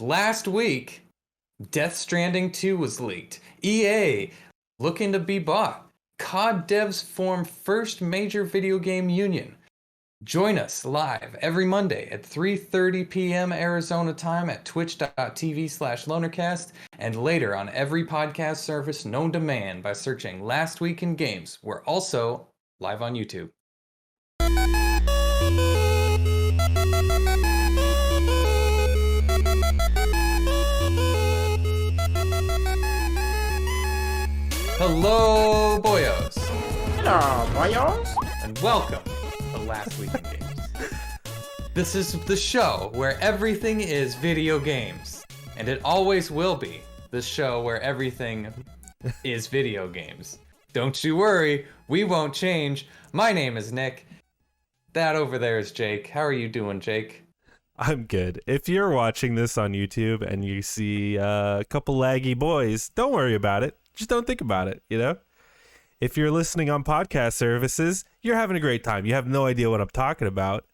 Last week, Death Stranding 2 was leaked. EA looking to be bought. COD devs form first major video game union. Join us live every Monday at 3:30 p.m. Arizona time at twitch.tv/lonercast and later on every podcast service known to man by searching Last Week in Games. We're also live on YouTube. Hello, boyos. Hello, boyos. And welcome to Last Week in Games. This is the show where everything is video games. And it always will be the show where everything is video games. Don't you worry, we won't change. My name is Nick. That over there is Jake. How are you doing, Jake? I'm good. If you're watching this on YouTube and you see a couple laggy boys, don't worry about it. Just don't think about it, you know? If you're listening on podcast services, you're having a great time. You have no idea what I'm talking about,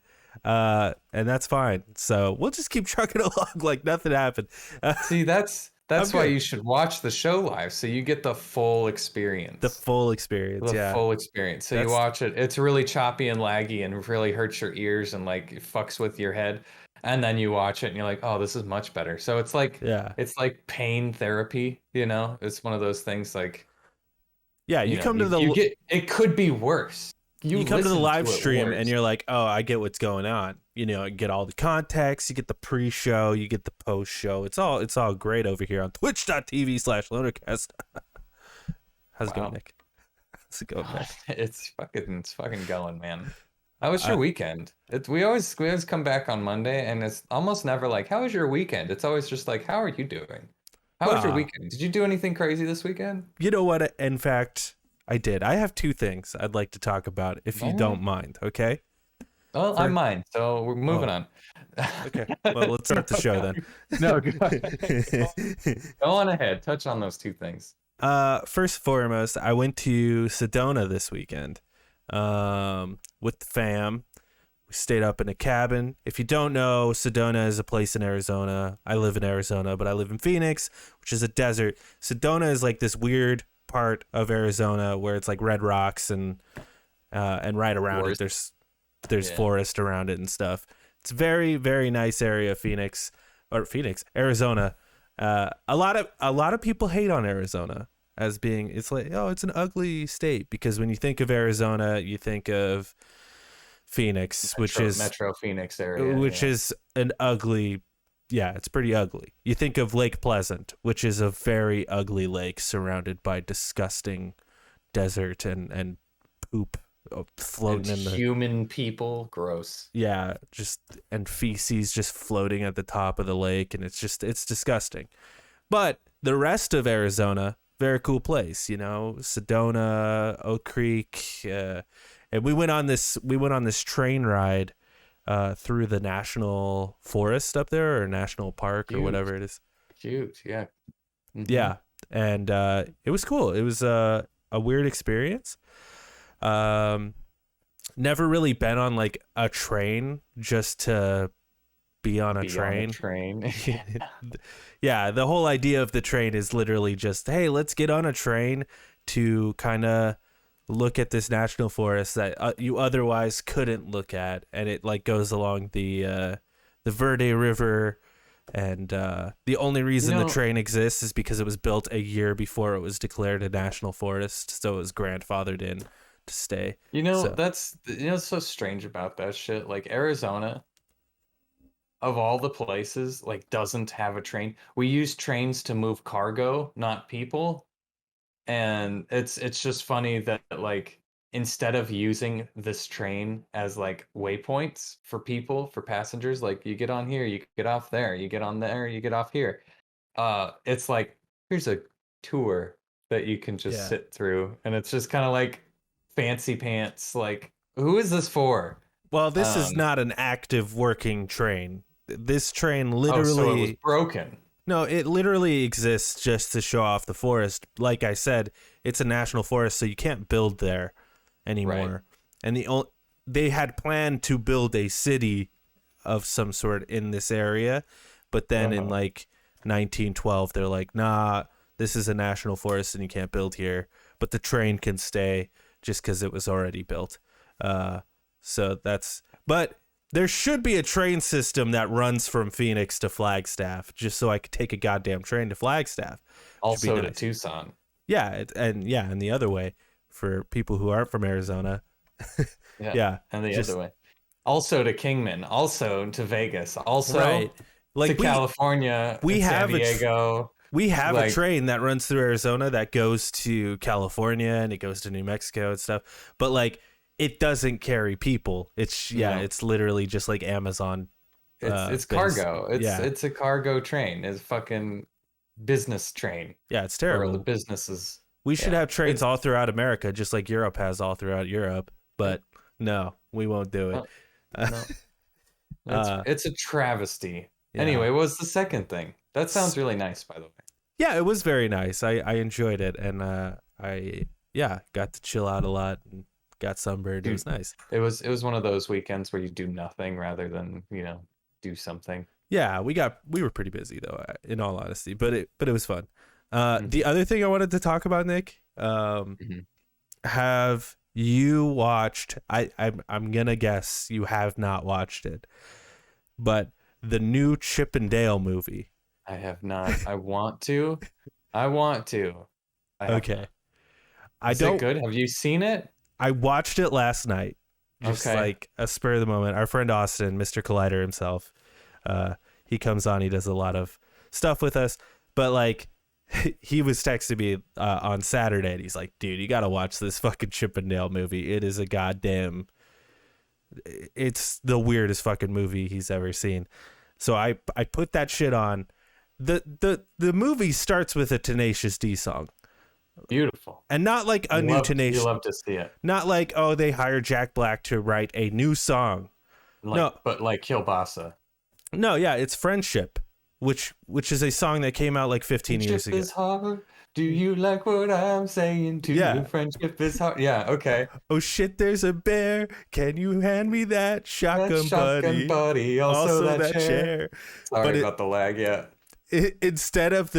and that's fine. So we'll just keep trucking along like nothing happened. See, that's why you should watch the show live, so you get the full experience. The full experience, the full experience. So you watch it. It's really choppy and laggy and really hurts your ears and like it fucks with your head. And then you watch it and you're like, oh, this is much better. So it's like, it's like pain therapy, you know? It's one of those things like, you come to the, it could be worse. You come to the live stream and you're like, oh, I get what's going on. You know, you get all the context, you get the pre-show, you get the post-show. It's all great over here on twitch.tv/lonercast. How's it going, Nick? How's it going, man? It's fucking going, man. How was your weekend? We always come back on Monday, and it's almost never like, how was your weekend? It's always just like, how are you doing? How was your weekend? Did you do anything crazy this weekend? You know what? In fact, I did. I have two things I'd like to talk about, if you don't mind, okay? Well, I mind, so we're moving on. Okay, well, let's start the show then. No, go on ahead. Touch on those two things. First and foremost, I went to Sedona this weekend. With the fam. We stayed up in a cabin. If you don't know, Sedona is a place in Arizona. I live in Arizona, but I live in Phoenix, which is a desert. Sedona is like this weird part of Arizona where it's like red rocks and right around forest. it there's forest around it and stuff. It's a very, very nice area, Arizona. A lot of people hate on Arizona as being, it's like, oh, it's an ugly state, because when you think of Arizona, you think of Phoenix, which is Metro Phoenix area, which is an ugly, it's pretty ugly. You think of Lake Pleasant, which is a very ugly lake surrounded by disgusting desert and poop floating and in the human people, gross. Yeah, and feces just floating at the top of the lake, and it's disgusting. But the rest of Arizona, very cool place, you know, Sedona, Oak Creek, and we went on this train ride through the national forest up there, or national park, or whatever it is. Cute, yeah. Mm-hmm. Yeah, and it was cool. It was a weird experience. Never really been on like a train just to be on a train. Yeah, the whole idea of the train is literally just, hey, let's get on a train to kind of look at this national forest that you otherwise couldn't look at, and it like goes along the Verde River, and the only reason the train exists is because it was built a year before it was declared a national forest, so it was grandfathered in to stay. That's so strange about that shit. Like Arizona, of all the places, like doesn't have a train. We use trains to move cargo, not people. And it's just funny that like instead of using this train as like waypoints for people, for passengers, like you get on here, you get off there, you get on there, you get off here. It's like, here's a tour that you can just sit through, and it's just kind of like fancy pants. Like, who is this for? Well, this is not an active working train. This train literally so it was broken. No, it literally exists just to show off the forest. Like I said, it's a national forest, so you can't build there anymore. Right. And they had planned to build a city of some sort in this area, But then in like 1912, they're like, nah, this is a national forest and you can't build here. But the train can stay just because it was already built. So that's, but there should be a train system that runs from Phoenix to Flagstaff just so I could take a goddamn train to Flagstaff. Also to Tucson. Yeah. And the other way for people who aren't from Arizona. Yeah. And the other way. Also to Kingman, also to Vegas, also like to California, we have San Diego. We have a train that runs through Arizona that goes to California and it goes to New Mexico and stuff. But like, it doesn't carry people. It's it's literally just like Amazon. It's cargo. It's a cargo train. It's a fucking business train. Yeah, it's terrible. The businesses. We should have trains all throughout America, just like Europe has all throughout Europe. But no, we won't do it. No. It's a travesty. Yeah. Anyway, what was the second thing? That sounds really nice, by the way. Yeah, it was very nice. I enjoyed it, and I got to chill out a lot and got sunburned. It was nice. It was one of those weekends where you do nothing rather than do something. Yeah, we were pretty busy though, in all honesty, but it was fun. The other thing I wanted to talk about, Nick, have you watched? I'm gonna guess you have not watched it, but the new ChipnDale movie. I have not. I want to. Okay. Is it good? Have you seen it? I watched it last night. Just like a spur of the moment. Our friend Austin, Mr. Collider himself, he comes on. He does a lot of stuff with us. But like, he was texting me on Saturday, and he's like, "Dude, you gotta watch this fucking ChipnDale movie. It is a goddamn. It's the weirdest fucking movie he's ever seen." So I put that shit on. The movie starts with a Tenacious D song. Beautiful. And not like a new Tenacious. You love to see it. Not like, oh, they hired Jack Black to write a new song. No, but like Kielbasa. No, yeah, it's Friendship, which is a song that came out like 15 years ago. Friendship is hard. Do you like what I'm saying to you? Friendship is hard. Yeah, okay. Oh shit, there's a bear. Can you hand me that shotgun buddy? Also that chair. Sorry about the lag, yeah. Instead of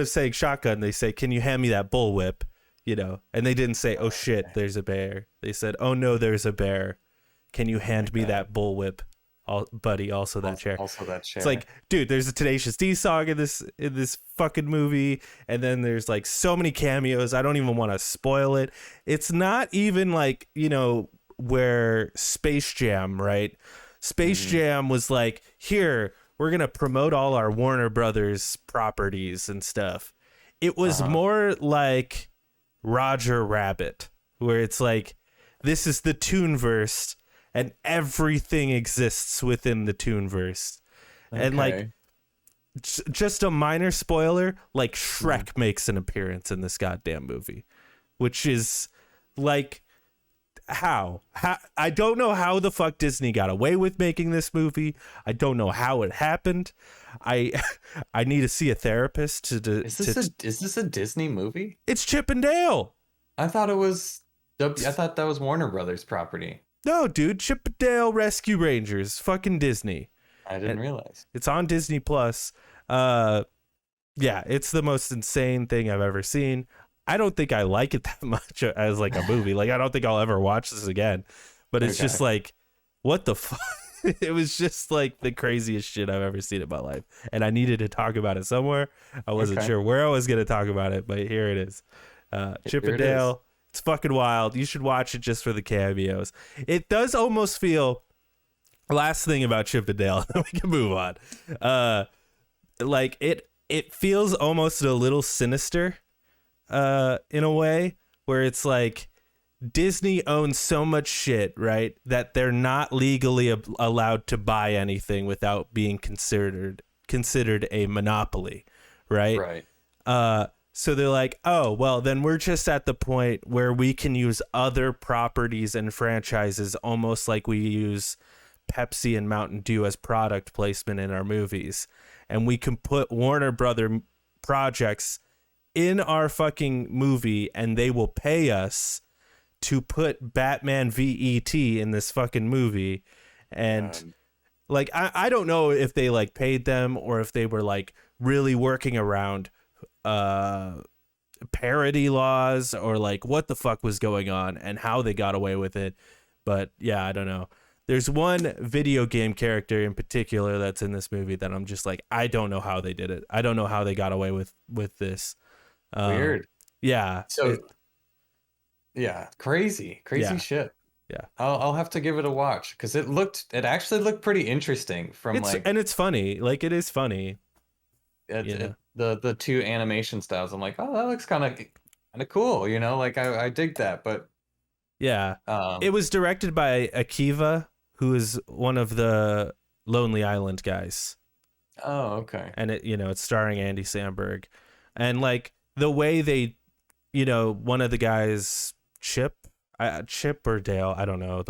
saying shotgun, they say, "Can you hand me that bullwhip?" And they didn't say, "Oh shit, there's a bear." They said, "Oh no, there's a bear. Can you hand me that bullwhip, buddy? Also that chair." Also that chair. It's like, dude, there's a Tenacious D song in this fucking movie, and then there's like so many cameos. I don't even want to spoil it. It's not even like where Space Jam, right? Space Jam was like, here. We're going to promote all our Warner Brothers properties and stuff. It was more like Roger Rabbit, where it's like, this is the Toonverse and everything exists within the Toonverse. Okay. And like, just a minor spoiler, like Shrek makes an appearance in this goddamn movie, which is like, how I don't know how the fuck Disney got away with making this movie. I don't know how it happened. I need to see a therapist to Is this a Disney movie? It's ChipnDale. I thought that was Warner Brothers property. No, dude, ChipnDale Rescue Rangers, fucking Disney. I didn't realize. It's on Disney Plus. Yeah, it's the most insane thing I've ever seen. I don't think I like it that much as like a movie. Like, I don't think I'll ever watch this again. But it's just like, what the fuck? It was just like the craziest shit I've ever seen in my life. And I needed to talk about it somewhere. I wasn't sure where I was going to talk about it, but here it is. ChipnDale. It's fucking wild. You should watch it just for the cameos. It does almost feel, last thing about ChipnDale, then we can move on. Like it feels almost a little sinister. In a way where it's like Disney owns so much shit, right, that they're not legally allowed to buy anything without being considered a monopoly, right? So they're like, oh, well, then we're just at the point where we can use other properties and franchises almost like we use Pepsi and Mountain Dew as product placement in our movies. And we can put Warner Brother projects in our fucking movie and they will pay us to put Batman v ET in this fucking movie. And Like I don't know if they like paid them or if they were like really working around uh parody laws or like what the fuck was going on and how they got away with it. But yeah, I don't know. There's one video game character in particular that's in this movie that I'm just like, I don't know how they did it. I don't know how they got away with this. Um, Weird. yeah, So yeah, crazy yeah, shit. yeah. I'll have to give it a watch because it actually looked pretty interesting from like It's funny. Like it is funny. You know. the two animation styles. I'm like, oh, that looks kind of cool, you know? Like I dig that, but Yeah. It um, was directed by Akiva, who is one of the Lonely Island guys. oh, okay. And it's starring Andy Samberg. And like the way they, one of the guys, Chip or Dale, I don't know,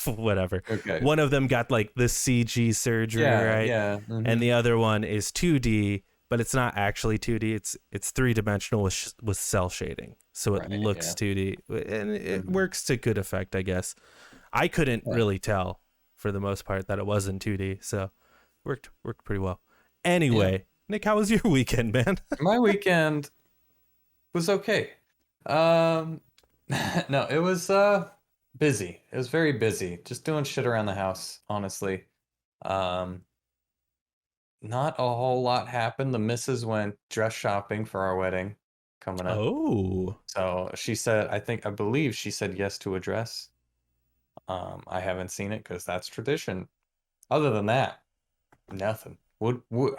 whatever. Okay. One of them got like the CG surgery, Yeah, right? yeah. And Mhm. the other one is 2D, but it's not actually 2D. It's three-dimensional with cell shading, so it Right, looks yeah. 2D, and it Mhm. works to good effect, I guess. I couldn't Yeah. really tell for the most part that it wasn't 2D, so worked pretty well. Yeah. Anyway, Nick, how was your weekend, man? My weekend was okay. Um, no, it was busy. It was very busy. Just doing shit around the house, honestly. Um, Not a whole lot happened. The missus went dress shopping for our wedding coming up. Oh, So she said, I believe she said yes to a dress. I haven't seen it because that's tradition. Other than that, nothing.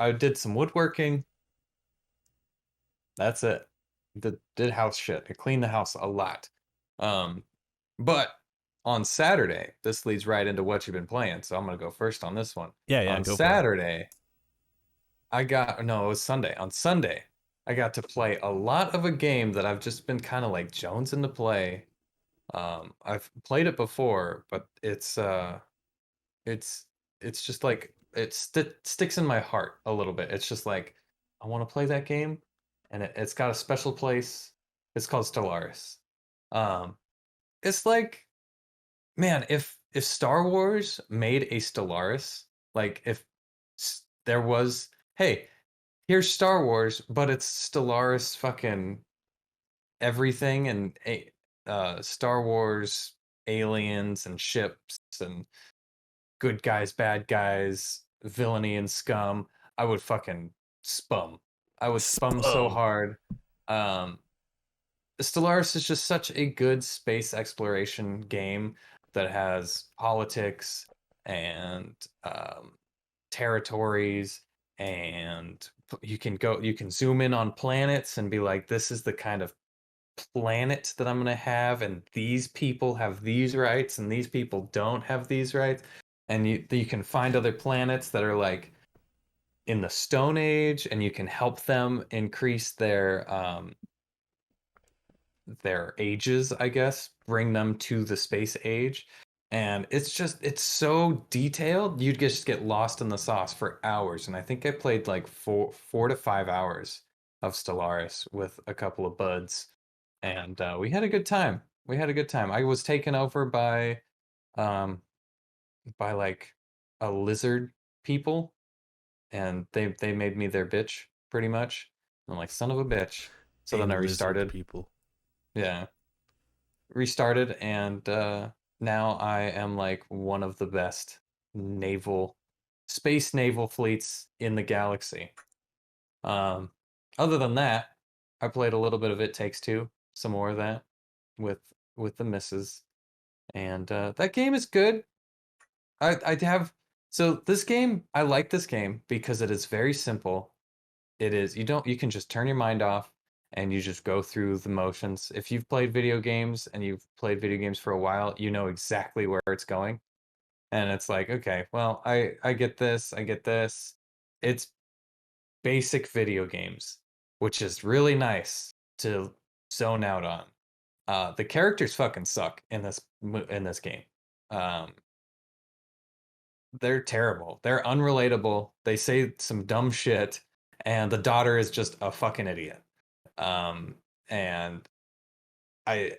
I did some woodworking. That's it. Did house shit. I cleaned the house a lot. Um, but on Saturday, this leads right into what you've been playing. So I'm gonna go first on this one. yeah, On go for it. Saturday, no, it was Sunday. On Sunday, I got to play a lot of a game that I've just been kind of like jonesing to play. I've played it before, but it's it's just like sticks in my heart a little bit. It's just like I want to play that game, and it's got a special place. It's called Stellaris. Um, it's like, man, if Star Wars made a Stellaris, like if there was, hey, here's Star Wars, but it's Stellaris fucking everything and Star Wars aliens and ships and good guys, bad guys, villainy and scum. I would fucking spum. I would spum so Spum. hard. Um, Stellaris is just such a good space exploration game that has politics and territories, and you can zoom in on planets and be like, this is the kind of planet that I'm gonna have, and these people have these rights, and these people don't have these rights, and you can find other planets that are like in the Stone Age, and you can help them increase their ages, I guess, bring them to the space age. And it's so detailed, you'd just get lost in the sauce for hours. And I think I played like 4 to 5 hours of Stellaris with a couple of buds, and we had a good time. We had a good time. I was taken over um by like a lizard people, and they made me their bitch pretty much. I'm like, son of a bitch. So A then I lizard restarted. people. Yeah, restarted, and now I am like one of the best naval space naval fleets in the galaxy. Um, Other than that, I played a little bit of It Takes Two, some more of that with the misses, and that game is good. I have so this game I like this game because it is very simple. It is you can just turn your mind off and you just go through the motions. If you've played video games and you've played video games for a while, you know exactly where it's going. And it's like, okay, well, I get this, I get this. It's basic video games, which is really nice to zone out on. The characters fucking suck in in this game. Um, they're terrible. They're unrelatable. They say some dumb shit, and the daughter is just a fucking idiot. Um, and I,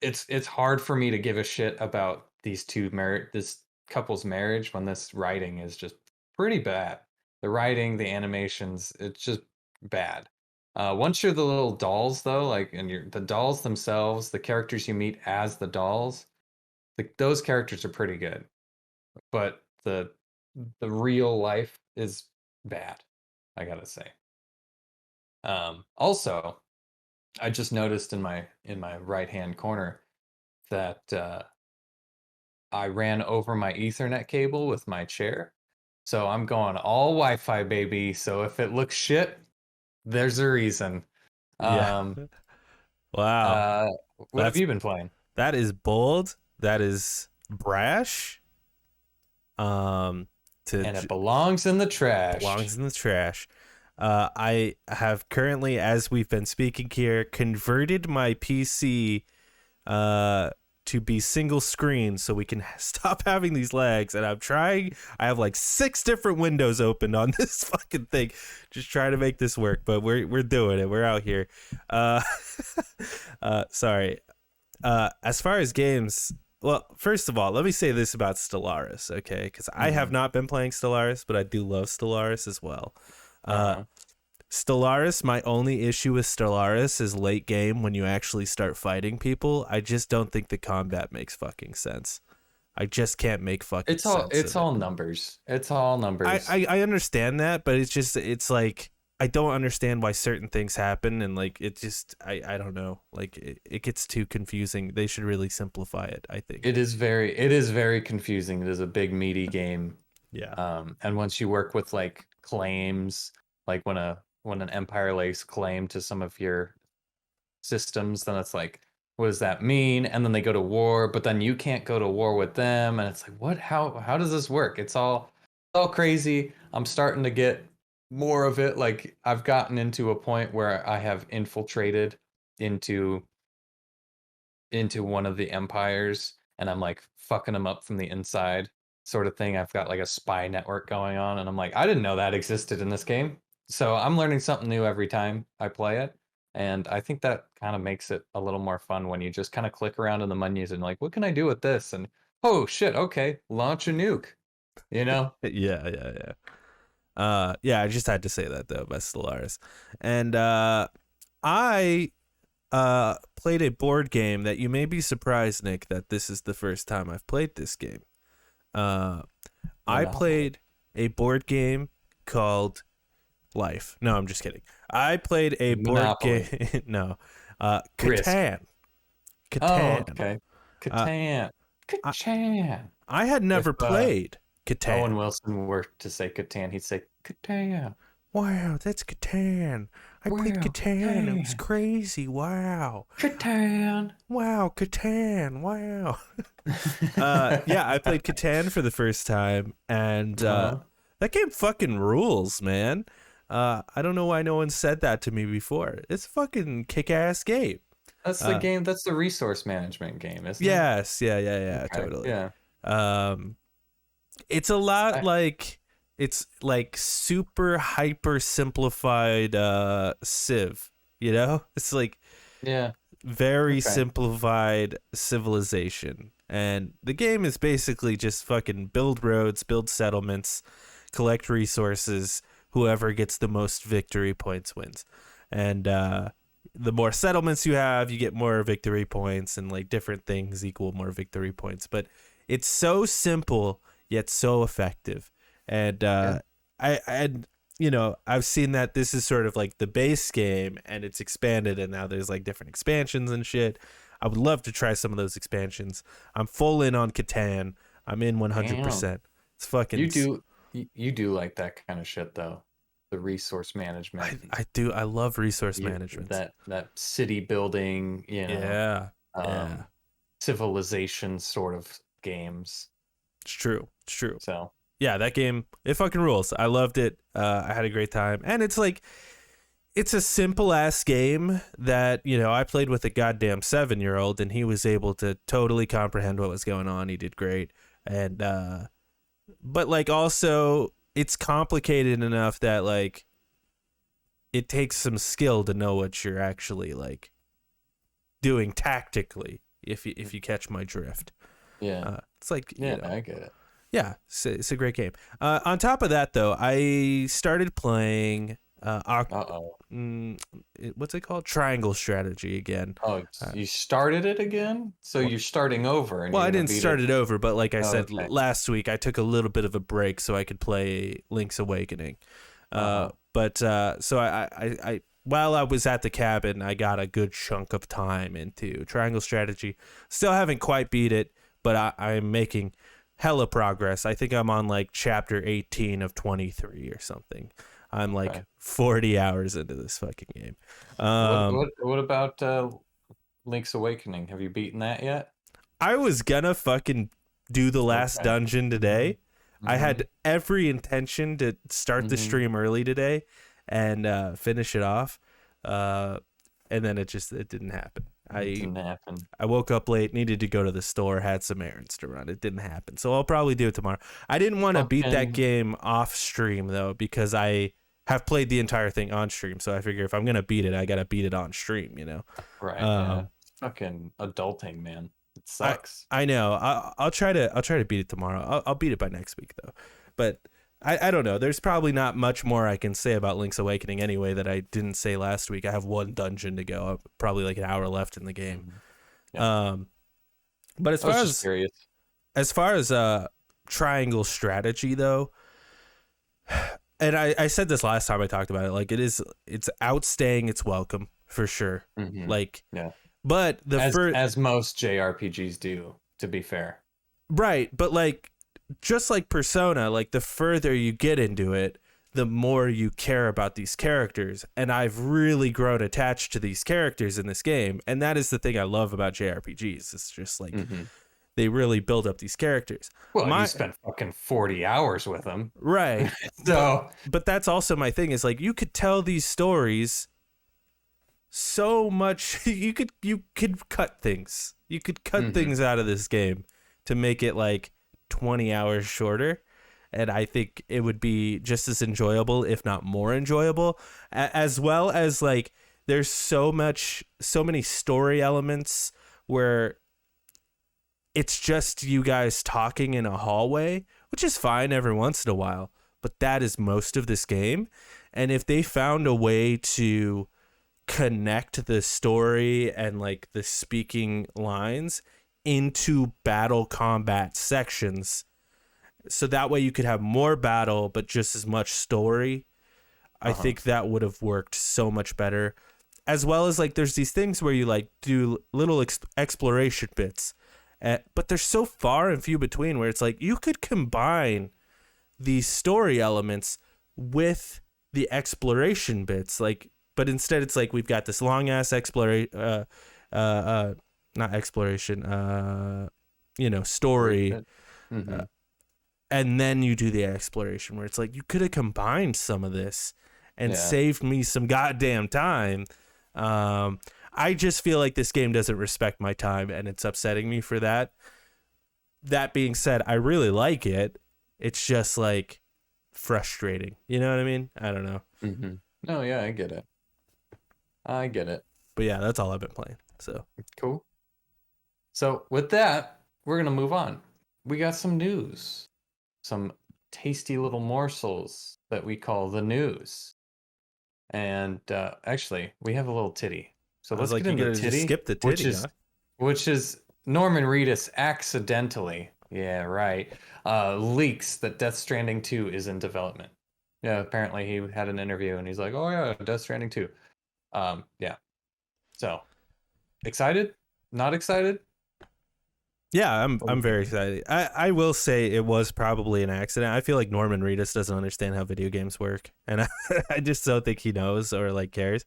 it's hard for me to give a shit about these two merit this couple's marriage when this writing is just pretty bad. The writing, the animations, it's just bad. Once you're the little dolls though, like and you're the dolls themselves, the characters you meet as the dolls, those characters are pretty good. But the real life is bad, I gotta say. Also, I just noticed in my right hand corner that I ran over my Ethernet cable with my chair. So I'm going all Wi-Fi, baby. So if it looks shit, there's a reason. Yeah. Um, Wow. uh, what have That's you been playing? that is bold. That is brash. Um, to And it belongs in the trash. belongs in the trash. I have currently, as we've been speaking here, converted my PC to be single screen so we can stop having these lags. And I'm trying. I have like 6 different windows open on this fucking thing, just trying to make this work. But we're doing it. We're out here. Uh, sorry. As far as games, well, first of all, let me say this about Stellaris, okay? Because I have not been playing Stellaris, but I do love Stellaris as well. Uh-huh. Stellaris, my only issue with Stellaris is late game when you actually start fighting people. I just don't think the combat makes fucking sense. I just can't make fucking It's all sense. it's all numbers. It's all numbers. I understand that, but it's like I don't understand why certain things happen, and like it just I don't know, like it gets too confusing. They should really simplify it, I think. It is very confusing. It is a big meaty game. Yeah. And once you work with like claims, like when an empire lays claim to some of your systems, then it's like, what does that mean? And then they go to war, but then you can't go to war with them, and it's like, what? How does this work? It's all crazy. I'm starting to get more of it. Like I've gotten into a point where I have infiltrated into one of the empires and I'm like fucking them up from the inside sort of thing. I've got like a spy network going on and I'm like, I didn't know that existed in this game. So I'm learning something new every time I play it. And I think that kind of makes it a little more fun when you just kind of click around in the menus and like, what can I do with this? And oh shit, okay, launch a nuke, you know? Yeah. Yeah, I just had to say that though about Stellaris. And I played a board game that you may be surprised, Nick, that this is the first time I've played this game. I played a board game called Life. No, I'm just kidding. I played a board Monopoly. game. No, Risk. Catan. Oh, Catan. okay. Catan. Catan. I had never If, played Catan. Owen Wilson were to say Catan, he'd say Catan. Wow, that's Catan. I played Wow, Catan. It was Catan. crazy. Wow. Catan. Wow, Catan. Wow. Yeah, I played Catan for the first time, and that game fucking rules, man. I don't know why no one said that to me before. It's a fucking kick-ass game. That's the game. That's the resource management game, isn't it? Yes, yeah, Okay, totally. Yeah. It's a lot like it's like super hyper simplified Civ, you know? It's like Yeah. very Okay. simplified Civilization. And the game is basically just fucking build roads, build settlements, collect resources. Whoever gets the most victory points wins. And the more settlements you have, you get more victory points, and like different things equal more victory points. But it's so simple yet so effective. And I've seen that this is sort of like the base game and it's expanded, and now there's like different expansions and shit. I would love to try some of those expansions. I'm full in on Catan. I'm in 100%. It's fucking You do like that kind of shit though. The resource management. I do. I love resource management. That city building, Yeah. civilization sort of games. It's true. So Yeah, that game, it fucking rules. I loved it. I had a great time. And it's like, it's a simple ass game that, I played with a goddamn 7-year-old and he was able to totally comprehend what was going on. He did great. And, but like also it's complicated enough that like it takes some skill to know what you're actually like doing tactically, if you catch my drift. yeah. It's like, I get it. Yeah, it's a great game. On top of that, though, I started playing Uh-oh. what's it called? Triangle Strategy again. Oh, you started it again? So Well, you're starting over and well, you're I gonna didn't beat start it? it over, but like I Oh, said okay. last week, I took a little bit of a break so I could play Link's Awakening. Uh-huh. But so I while I was at the cabin, I got a good chunk of time into Triangle Strategy. Still haven't quite beat it, but I'm making hella progress. I think I'm on like chapter 18 of 23 or something. I'm like Okay. 40 hours into this fucking game. What about Link's Awakening? Have you beaten that yet? I was gonna fucking do the last Okay. dungeon Mm-hmm. today. I Mm-hmm. had every intention to start the Mm-hmm. stream early today and finish it off, and then it didn't happen. It didn't happen. I woke up late, needed to go to the store, had some errands to run. It didn't happen, so I'll probably do it tomorrow. I didn't want to beat that Fucking game off stream though because I have played the entire thing on stream. So I figure if I'm gonna beat it, I gotta beat it on stream. You know. right, yeah. Um, Fucking adulting, man. It I sucks. I know. I'll try to beat it tomorrow. I'll beat it by next week though. But I don't know. There's probably not much more I can say about Link's Awakening anyway that I didn't say last week. I have one dungeon to go. Probably like an hour left in the game. Mhm. Yeah. But as I was far just curious. as triangle strategy though, and I said this last time I talked about it, like it's outstaying its welcome for sure. Mm-hmm. Like Yeah. but the As most JRPGs do, to be fair. right, but like just like Persona, like the further you get into it, the more you care about these characters. And I've really grown attached to these characters in this game. And that is the thing I love about JRPGs. It's just like Mm-hmm. they really build up these characters. Well, you spent fucking 40 hours with them. Right. So But that's also my thing is like you could tell these stories so much you could cut things. You could cut Mhm. things out of this game to make it like 20 hours shorter, and I think it would be just as enjoyable if not more enjoyable, as well as like there's so many story elements where it's just you guys talking in a hallway, which is fine every once in a while, but that is most of this game. And if they found a way to connect the story and like the speaking lines into battle combat sections so that way you could have more battle but just as much story, I think that would have worked so much better. As well as like there's these things where you like do little exploration bits, but they're so far and few between where it's like you could combine these story elements with the exploration bits, like, but instead it's like we've got this long ass exploration not exploration story, Mm-hmm. and then you do the exploration where it's like you could have combined some of this and saved me some goddamn time. I just feel like this game doesn't respect my time and it's upsetting me for that. That being said, I really like it. It's just like frustrating. You know what I mean? I don't know. Mm-hmm. No, yeah, I get it. I get it. But yeah, that's all I've been playing. So Cool. So with that, we're gonna move on. We got some news. Some tasty little morsels that we call the news. And actually, we have a little titty. So I was let's like, get you into gotta titty, just skip the titty, which is Norman Reedus accidentally, yeah, right, leaks that Death Stranding 2 is in development. Yeah, apparently he had an interview and he's like, "Oh yeah, Death Stranding 2." Yeah. So, excited? Not excited? Yeah, I'm very excited. I will say it was probably an accident. I feel like Norman Reedus doesn't understand how video games work, and I just don't think he knows or like cares.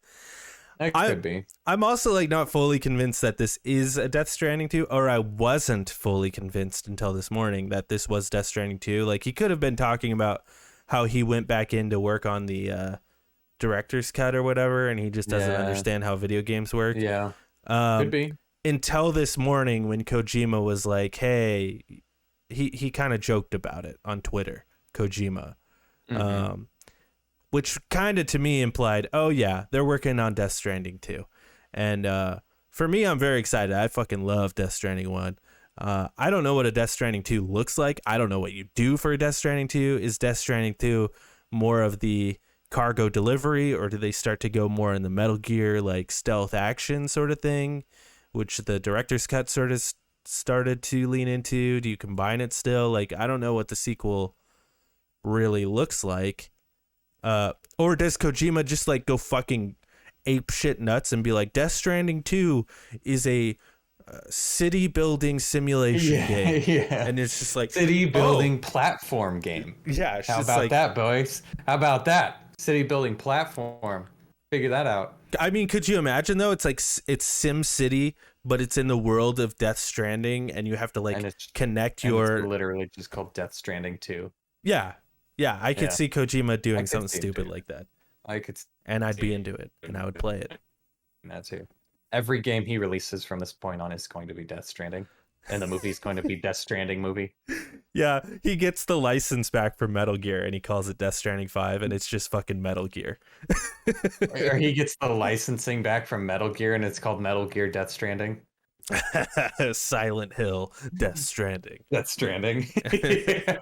It could be. I'm also like not fully convinced that this is a Death Stranding 2, or I wasn't fully convinced until this morning that this was Death Stranding 2. Like he could have been talking about how he went back in to work on the director's cut or whatever, and he just doesn't understand how video games work. Yeah. Could be. Until this morning when Kojima was like, hey, he kind of joked about it on Twitter, Kojima, which kind of to me implied, oh yeah, they're working on Death Stranding 2. And for me, I'm very excited. I fucking love Death Stranding 1. I don't know what a Death Stranding 2 looks like. I don't know what you do for a Death Stranding 2. Is Death Stranding 2 more of the cargo delivery, or do they start to go more in the Metal Gear like stealth action sort of thing, which the director's cut sort of started to lean into? Do you combine it still? Like, I don't know what the sequel really looks like. Or does Kojima just like go fucking ape shit nuts and be like, Death Stranding 2 is a city building simulation game. Yeah. And it's just like City building platform game. Yeah, it's How just about like, that, boys? How about that? City building platform. Figure that out. I mean, could you imagine though? It's like it's Sim City, but it's in the world of Death Stranding, and you have to like And it's connect and your it's literally just called Death Stranding 2. yeah. I could Yeah. see Kojima doing could something see him stupid doing it. like that, I could and I'd be see into it, and I would play it. that too. Every game he releases from this point on is going to be Death Stranding. And the movie's going to be Death Stranding movie. Yeah, he gets the license back from Metal Gear, and he calls it Death Stranding 5, and it's just fucking Metal Gear. Or he gets the licensing back from Metal Gear and it's called Metal Gear Death Stranding. Silent Hill, Death Stranding. Death Stranding. Yeah.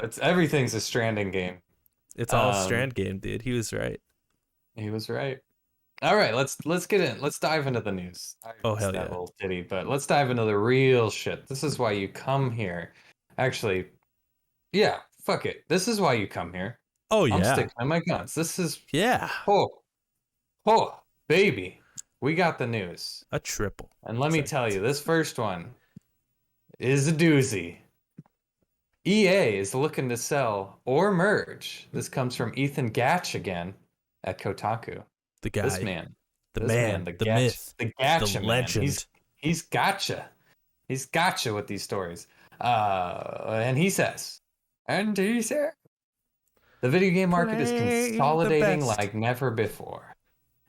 It's everything's a Stranding game. It's all Strand game, dude. He was right. He was right. All right, let's get in. Let's dive into the news. I Oh, missed hell that yeah. little ditty, but let's dive into the real shit. This is why you come here. Actually, yeah, fuck it. This is why you come here. Oh I'm yeah, sticking to my guns. This is yeah. oh, baby. We got the news. A triple. And let me tell you, this first one is a doozy. EA is looking to sell or merge. This comes from Ethan Gatch again at Kotaku. The guy, This man, the this man, the the Gatch, myth, the Gatcha the man. legend. He's gotcha. He's gotcha with these stories. And he says, the video game market is Play the consolidating best. like never before,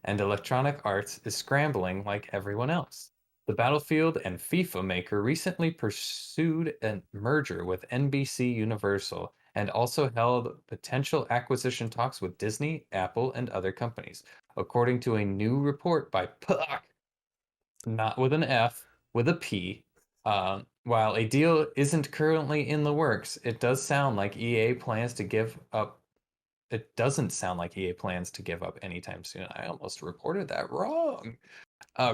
and Electronic Arts is scrambling like everyone else. The Battlefield and FIFA maker recently pursued a merger with NBC Universal and also held potential acquisition talks with Disney, Apple, and other companies, according to a new report by Puck, not with an F, with a P. While a deal isn't currently in the works, it does sound like EA plans to give up. It doesn't sound like EA plans to give up anytime soon. I almost reported that wrong.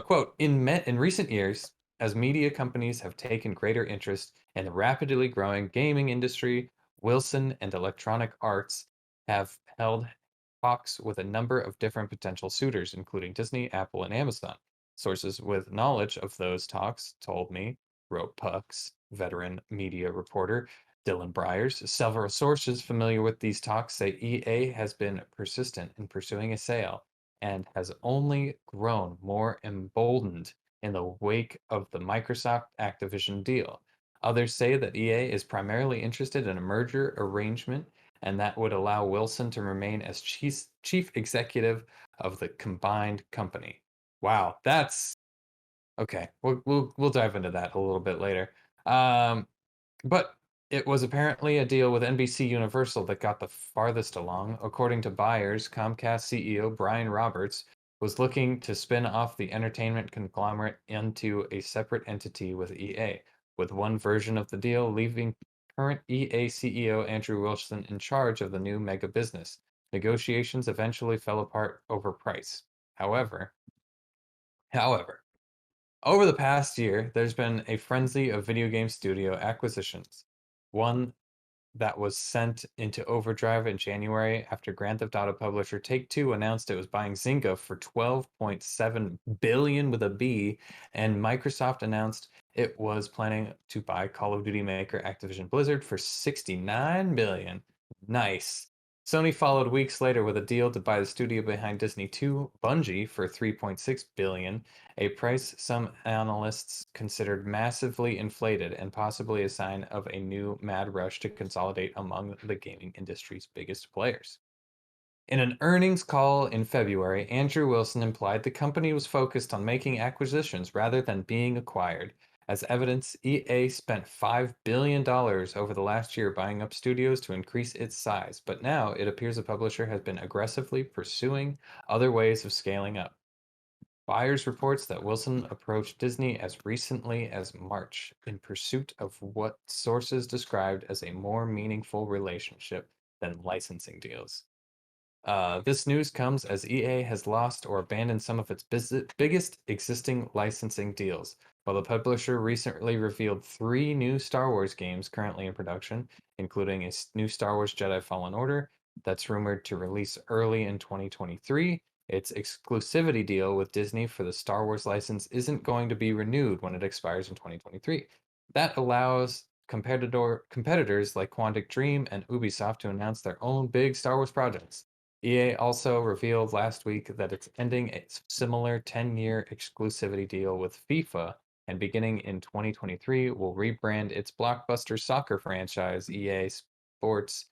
Quote, in recent years, as media companies have taken greater interest in the rapidly growing gaming industry, Wilson and Electronic Arts have held talks with a number of different potential suitors, including Disney, Apple, and Amazon. Sources with knowledge of those talks told me, wrote Puck's veteran media reporter Dylan Briers. Several sources familiar with these talks say EA has been persistent in pursuing a sale and has only grown more emboldened in the wake of the Microsoft Activision deal. Others say that EA is primarily interested in a merger arrangement, and that would allow Wilson to remain as chief executive of the combined company. Wow, that's okay. We'll dive into that a little bit later. But it was apparently a deal with NBC Universal that got the farthest along. According to buyers, Comcast CEO Brian Roberts was looking to spin off the entertainment conglomerate into a separate entity with EA, with one version of the deal leaving current EA CEO Andrew Wilson in charge of the new mega business. Negotiations eventually fell apart over price. However, over the past year, there's been a frenzy of video game studio acquisitions. One that was sent into overdrive in January after Grand Theft Auto publisher Take-Two announced it was buying Zynga for 12.7 billion with a B, and Microsoft announced it was planning to buy Call of Duty maker Activision Blizzard for 69 billion. Nice. Sony followed weeks later with a deal to buy the studio behind Disney 2, Bungie, for 3.6 billion, a price some analysts considered massively inflated and possibly a sign of a new mad rush to consolidate among the gaming industry's biggest players. In an earnings call in February, Andrew Wilson implied the company was focused on making acquisitions rather than being acquired. As evidence, EA spent $5 billion over the last year buying up studios to increase its size, but now it appears the publisher has been aggressively pursuing other ways of scaling up. Byers reports that Wilson approached Disney as recently as March in pursuit of what sources described as a more meaningful relationship than licensing deals. This news comes as EA has lost or abandoned some of its biggest existing licensing deals. While the publisher recently revealed 3 new Star Wars games currently in production, including a new Star Wars Jedi Fallen Order that's rumored to release early in 2023, its exclusivity deal with Disney for the Star Wars license isn't going to be renewed when it expires in 2023. That allows competitors like Quantic Dream and Ubisoft to announce their own big Star Wars projects. EA also revealed last week that it's ending a similar 10-year exclusivity deal with FIFA, and beginning in 2023 will rebrand its blockbuster soccer franchise EA Sports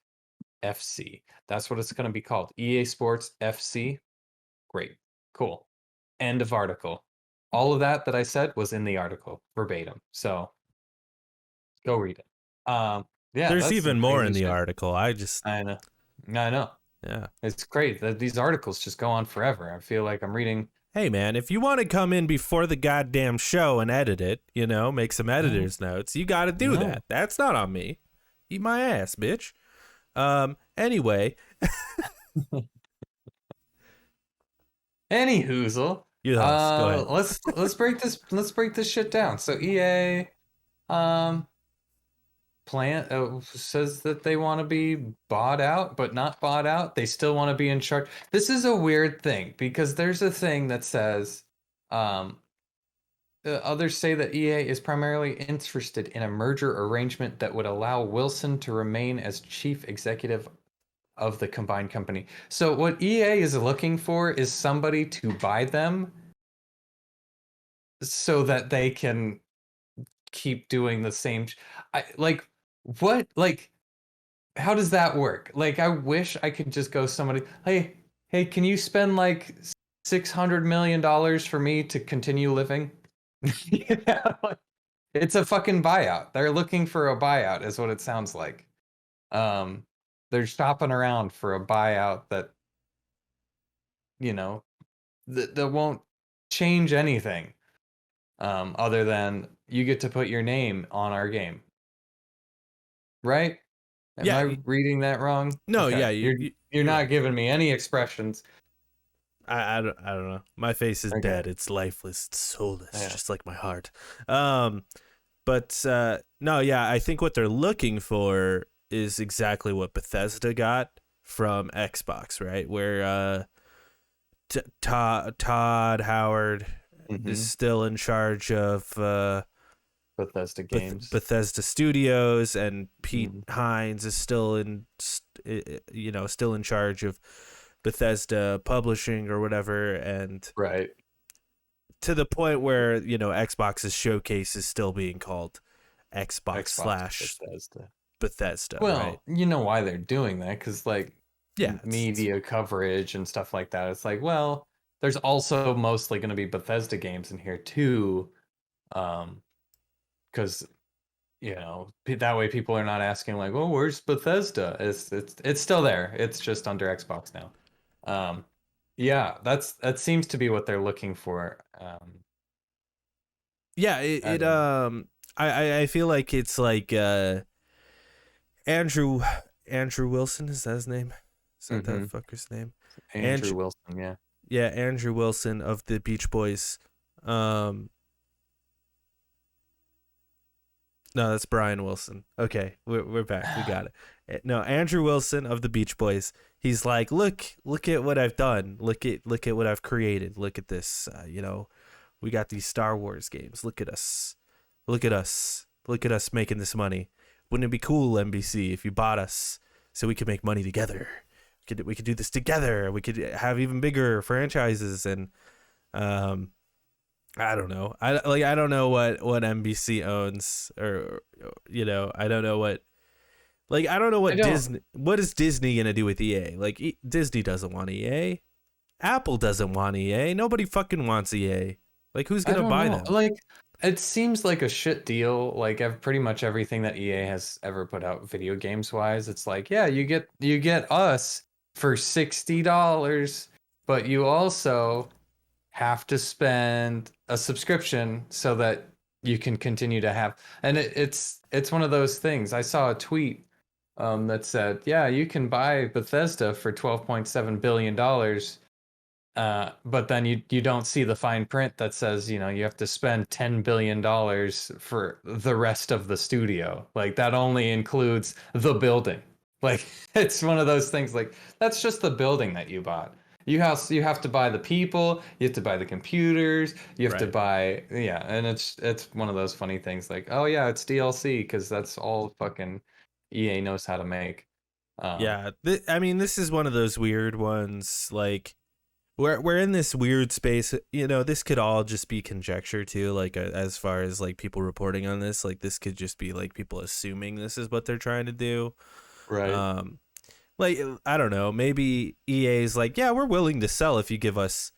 FC. That's what it's going to be called. EA Sports FC. Great. Cool. End of article. All of that I said was in the article verbatim. So go read it. Yeah, There's that's some even more in crazy the shit. article. I just, I know. I know. yeah. It's great that these articles just go on forever. I feel like I'm reading. Hey, man, if you want to come in before the goddamn show and edit it, make some No, editor's notes, you got to do no. that. That's not on me. Eat my ass, bitch. Anyway, Any hoozle. you host, go ahead. Let's break this shit down. So EA um says that they want to be bought out, but not bought out. They still want to be in charge. This is a weird thing because there's a thing that says um others say that EA is primarily interested in a merger arrangement that would allow Wilson to remain as chief executive of the combined company. So what EA is looking for is somebody to buy them so that they can keep doing the same like what like how does that work? Like I wish I could just go somebody, hey, can you spend like $600 million for me to continue living? Like, it's a fucking buyout. They're looking for a buyout is what it sounds like. Um they're shopping around for a buyout that you know that won't change anything other than you get to put your name on our game, right? Am Yeah, I reading that wrong? no, yeah, Okay, you're yeah. not giving me any expressions. I don't know. My face is Okay, dead. It's lifeless. It's soulless, yeah. just like my heart. But no, yeah, I think what they're looking for is exactly what Bethesda got from Xbox, right? Where Todd Howard is Mm-hmm. still in charge of Bethesda Games. Bethesda Studios, and Pete Mhm. Hines is still still in charge of Bethesda Publishing or whatever, and Right. to the point where Xbox's showcase is still being called Xbox Xbox slash Bethesda. Bethesda, right? Well, you know why they're doing that because like Yeah, media coverage and stuff like that. It's like, well, there's also mostly going to be Bethesda games in here too, because that way people are not asking like, oh, where's Bethesda? It's still there. It's just under Xbox now. Yeah, that seems to be what they're looking for. yeah. I It don't know. I feel like it's like Andrew Andrew Wilson, is that his name? Is that Mm-hmm. fucker's name? Andrew Andrew, Wilson, yeah. yeah, Andrew Wilson of the Beach Boys. Um, no, that's Brian Wilson. Okay, we're back. We got it. No, Andrew Wilson of the Beach Boys. He's like, look at what I've done. Look at what I've created. Look at this. We got these Star Wars games. Look at us. Look at us. Look at us making this money. Wouldn't it be cool, NBC, if you bought us so we could make money together? We could do this together. We could have even bigger franchises, and um I don't know. I don't know what NBC owns, or I don't know what, I don't know I what don't Disney, what is Disney going to do with EA? Like Disney doesn't want EA. Apple doesn't want EA. Nobody fucking wants EA. Like, who's I going to don't buy know. them? Like it seems like a shit deal. Like pretty much everything that EA has ever put out video games wise, it's like, yeah, you get us for $60, but you also have to spend a subscription so that you can continue to have. And it's one of those things. I saw a tweet that said, "Yeah, you can buy Bethesda for $12.7 billion, but then you don't see the fine print that says, you know, you have to spend $10 billion for the rest of the studio. Like that only includes the building. Like it's one of those things. Like that's just the building that you bought. You have to buy the people. You have to buy the computers. You have to Right. buy yeah. And it's one of those funny things. Like oh yeah, it's DLC because that's all fucking EA knows how to make. Um, Yeah, I mean, this is one of those weird ones. Like, we're in this weird space. You know, this could all just be conjecture too. Like, as far as like people reporting on this, like this could just be like people assuming this is what they're trying to do. right. Um, like I don't know, maybe EA's like, yeah, we're willing to sell if you give us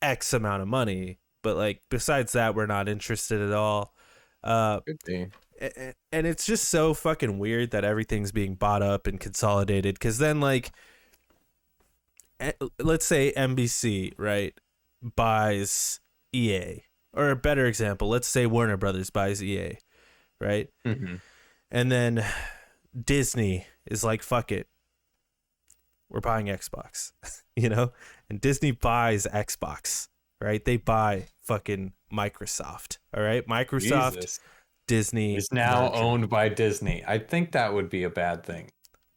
X amount of money, but like besides that, we're not interested at all. Uh, Could be. and it's just so fucking weird that everything's being bought up and consolidated. Because then, like, let's say NBC, right, buys EA, or a better example, let's say Warner Brothers buys EA, right, Hmm. and then Disney is like, fuck it, we're buying Xbox, you know, and Disney buys Xbox, right? They buy fucking Microsoft, all right, Microsoft, Jesus. Disney Is now merger. owned by Disney. I think that would be a bad thing.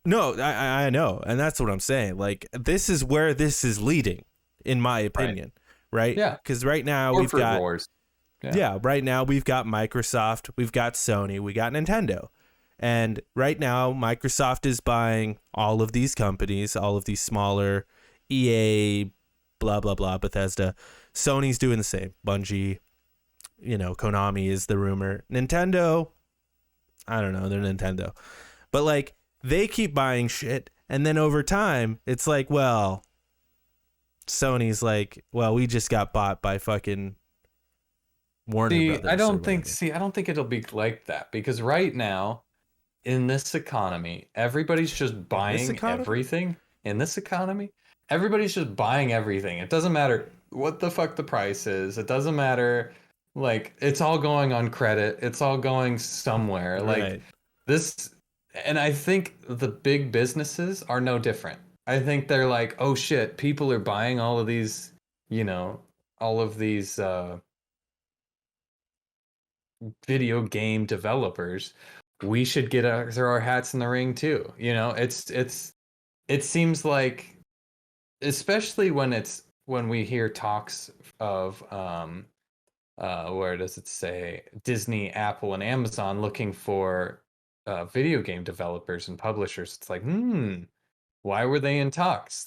No, I know, and that's what I'm saying. Like, this is where this is leading, in my Right. opinion, right? Yeah. Because right now we've Corporate got, wars. Yeah. yeah, right now we've got Microsoft, we've got Sony, we got Nintendo, and right now Microsoft is buying all of these companies, all of these smaller, EA, blah blah blah, Bethesda. Sony's doing the same. Bungie, you know, Konami is the rumor. Nintendo, I don't know, they're Nintendo. But like they keep buying shit and then over time it's like, well, Sony's like, well, we just got bought by fucking Warner See, Brothers or whatever. I don't think it'll be like that because right now in this economy, everybody's just In this buying economy? everything. In this economy, everybody's just buying everything. It doesn't matter what the fuck the price is. It doesn't matter like it's all going on credit. It's all going somewhere. Like Right. this and I think the big businesses are no different. I think they're like, "Oh shit, people are buying all of these, you know, all of these video game developers. We should throw our hats in the ring too." You know, it seems like especially when we hear talks of where does it say Disney, Apple, and Amazon looking for video game developers and publishers. It's like, why were they in talks?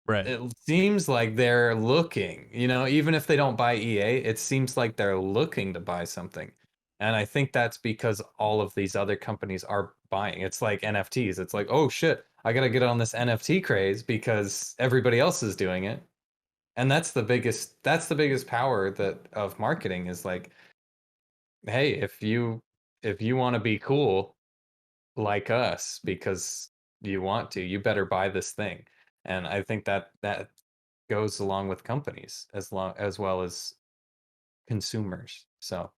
Right. It seems like they're looking, you know, even if they don't buy EA, it seems like they're looking to buy something. And I think that's because all of these other companies are buying. It's like NFTs. It's like, oh shit, I gotta get on this NFT craze because everybody else is doing it. And that's the biggest power that of marketing is like, hey, if you want to be cool like us because you want to, you better buy this thing. And I think that goes along with companies as well as consumers. So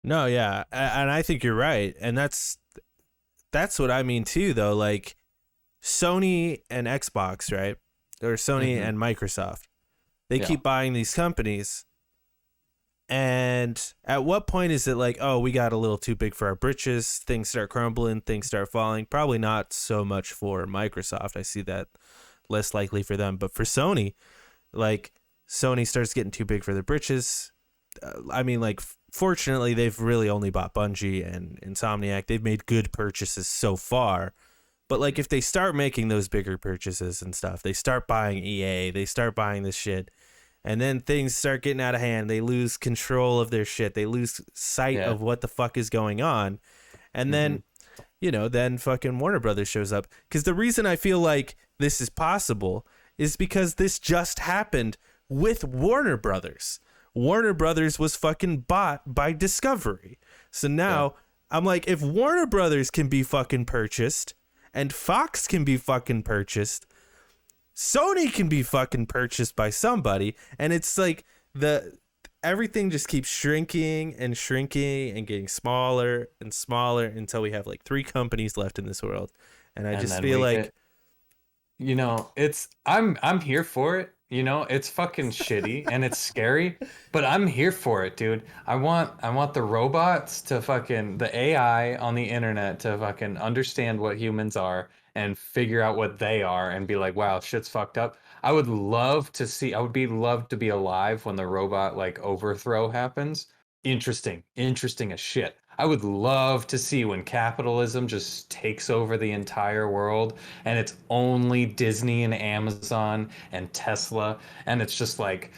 No, yeah. And I think you're right. And that's what I mean too though. Like Sony and Xbox, right? Or Sony mhm, and Microsoft. They yeah, keep buying these companies. And at what point is it like, oh, we got a little too big for our britches? Things start crumbling, things start falling. Probably not so much for Microsoft. I see that less likely for them. But for Sony, like Sony starts getting too big for their britches. I mean, like, fortunately, they've really only bought Bungie and Insomniac. They've made good purchases so far. But like, if they start making those bigger purchases and stuff, they start buying EA, they start buying this shit, and then things start getting out of hand. They lose control of their shit. They lose sight yeah, of what the fuck is going on. And hmm then, you know, then fucking Warner Brothers shows up. Because the reason I feel like this is possible is because this just happened with Warner Brothers. Warner Brothers was fucking bought by Discovery. So yeah, now I'm like, if Warner Brothers can be fucking purchased and Fox can be fucking purchased, Sony can be fucking purchased by somebody, and it's like everything just keeps shrinking and shrinking and getting smaller and smaller until we have like 3 companies left in this world. And I And just then feel we like get, it's I'm here for it. It's fucking shitty and it's scary, but I'm here for it, dude. I want the robots to fucking the AI on the internet to fucking understand what humans are and figure out what they are and be like, wow, shit's fucked up. I would be love to be alive when the robot like overthrow happens. Interesting as shit. I would love to see when capitalism just takes over the entire world and it's only Disney and Amazon and Tesla, and it's just like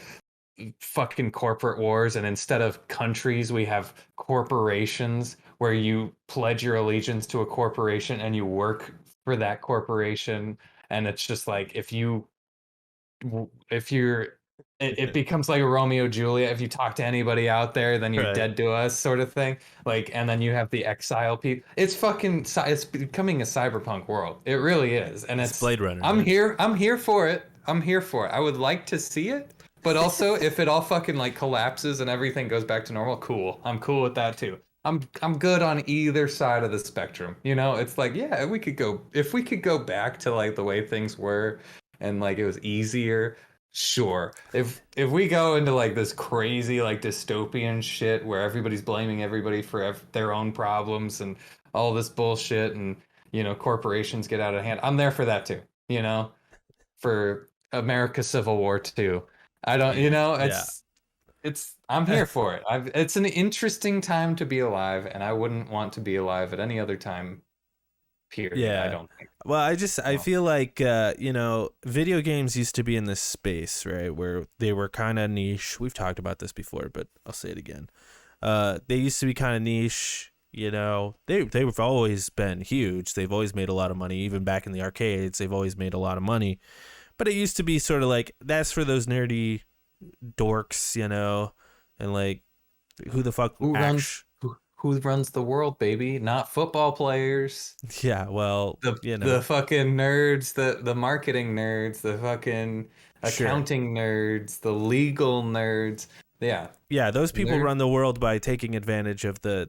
fucking corporate wars. And instead of countries, we have corporations where you pledge your allegiance to a corporation and you work for that corporation. And it's just like if you're it becomes like a Romeo Juliet. If you talk to anybody out there, then you're right, dead to us, sort of thing. Like, and then you have the exile people. It's becoming a cyberpunk world. It really is, and it's Blade Runner, I'm man. here. I'm here for it. I'm here for it. I would like to see it, but also if it all fucking like collapses and everything goes back to normal, cool. I'm cool with that too. I'm good on either side of the spectrum. It's like, yeah, we could go if we could go back to like the way things were and like it was easier. Sure. If we go into like this crazy like dystopian shit where everybody's blaming everybody for their own problems and all this bullshit and corporations get out of hand, I'm there for that too. For America Civil War too. I don't, Yeah. it's I'm here for it. It's an interesting time to be alive, and I wouldn't want to be alive at any other time. Period. I Yeah. don't think. Well, I So. feel like video games used to be in this space, right, where they were kind of niche. We've talked about this before, but I'll say it again. They used to be kind of niche. They've always been huge. They've always made a lot of money. Even back in the arcades, they've always made a lot of money. But it used to be sort of like that's for those nerdy dorks, and like who the fuck Who runs actually. who runs the world, baby? Not football players. Yeah, well, The fucking nerds, the marketing nerds, the fucking sure. accounting nerds, the legal nerds. Yeah. Yeah, those people They're run the world by taking advantage of the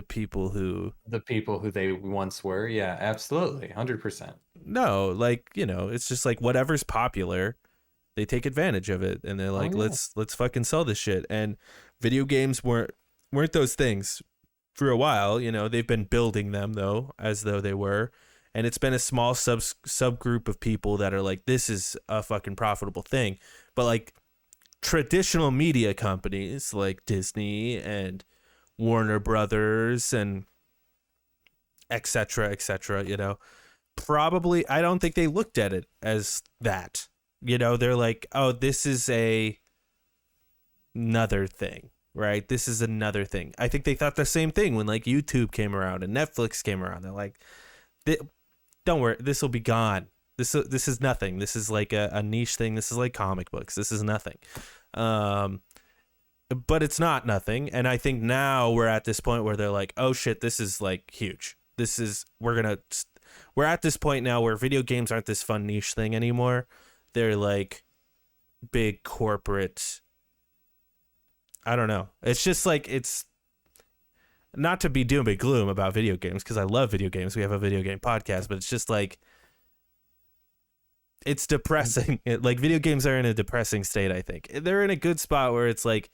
people who the people who they once were. Yeah, absolutely. 100%. no, like, it's just like whatever's popular, they take advantage of it and they're Oh like, yeah. let's fucking sell this shit. And video games weren't those things for a while. They've been building them though, as though they were. And it's been a small subgroup of people that are like, this is a fucking profitable thing. But like traditional media companies like Disney and Warner Brothers and etc. etc. Probably I don't think they looked at it as that. They're like, oh, this is another thing, right? This is another thing. I think they thought the same thing when like YouTube came around and Netflix came around. They're like, don't worry, this will be gone. This is nothing. This is like a niche thing. This is like comic books. This is nothing. But it's not nothing. And I think now we're at this point where they're like, oh shit, this is like huge. We're at this point now where video games aren't this fun niche thing anymore. They're like big corporate. I don't know. It's just like, it's not to be doom and gloom about video games because I love video games. We have a video game podcast, but it's just like, it's depressing. Like video games are in a depressing state. I think they're in a good spot where it's like